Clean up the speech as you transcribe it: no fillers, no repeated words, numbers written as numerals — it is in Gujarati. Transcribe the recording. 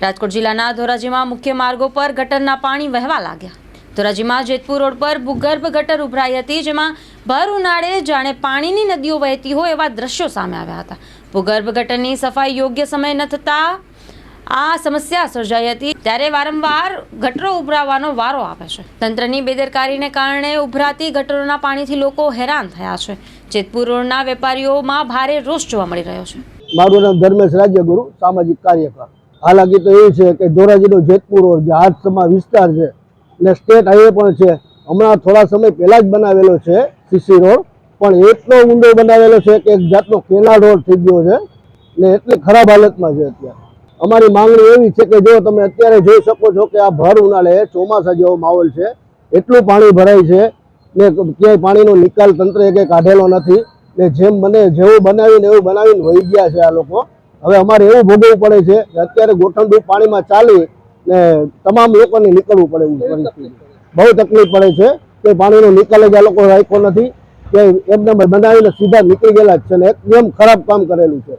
રાજકોટ જિલ્લાના ધોરાજીમાં મુખ્ય માર્ગો પર ગટરના પાણી વહેવા લાગ્યા। ધોરાજીમાં જેતપુર રોડ પર ભૂગર્ભ ગટર ઉભરાઈ હતી, જેમાં ભર ઉનાળે જાણે પાણીની નદીઓ વહેતી હોય એવા દ્રશ્યો સામે આવ્યા હતા। ભૂગર્ભ ગટરની સફાઈ યોગ્ય સમય ન થતા આ સમસ્યા સર્જાઈ હતી, ત્યારે વારંવાર ગટરો ઉભરાવાનો વારો આવે છે। તંત્રની બેદરકારીને કારણે ઉભરાતી ગટરોના પાણીથી લોકો હેરાન થયા છે। જેતપુર રોડના વેપારીઓમાં ભારે રોષ જોવા મળી રહ્યો છે। મારું નામ ધર્મેશ રાજ્યગુરુ, સામાજિક કાર્યકર। હાલાકી તો એ છે કે ધોરાજીનો જેતપુર રોડ જે હાથસમા વિસ્તાર છે ને સ્ટેટ હાઈવે પણ છે, હમણાં થોડા સમય પહેલા જ બનાવેલો છે સીસી રોડ, પણ એટલો ઊંડો બનાવેલો છે કે એક જાતનો કેનાલ રોડ થઈ ગયો છે ને એટલી ખરાબ હાલતમાં છે। અત્યારે અમારી માંગણી એવી છે કે જો તમે અત્યારે જોઈ શકો છો કે આ ભર ઉનાળે ચોમાસા જેવો માહોલ છે, એટલું પાણી ભરાય છે ને ક્યાંય પાણીનો નિકાલ તંત્રએ કંઈ કાઢેલો નથી ને જેમ બને જેવું બનાવીને વહી ગયા છે આ લોકો। હવે અમારે એવું ભોગવવું પડે છે કે અત્યારે ગોઠણડૂબ પાણીમાં ચાલી ને તમામ લોકોને નીકળવું પડે એવું પરિસ્થિતિ, બહુ તકલીફ પડે છે કે પાણીનો નિકાલ જ આ લોકો રાખ્યો નથી, કે એકદમ બનાવીને સીધા નીકળી ગયેલા જ છે ને એકદમ ખરાબ કામ કરેલું છે।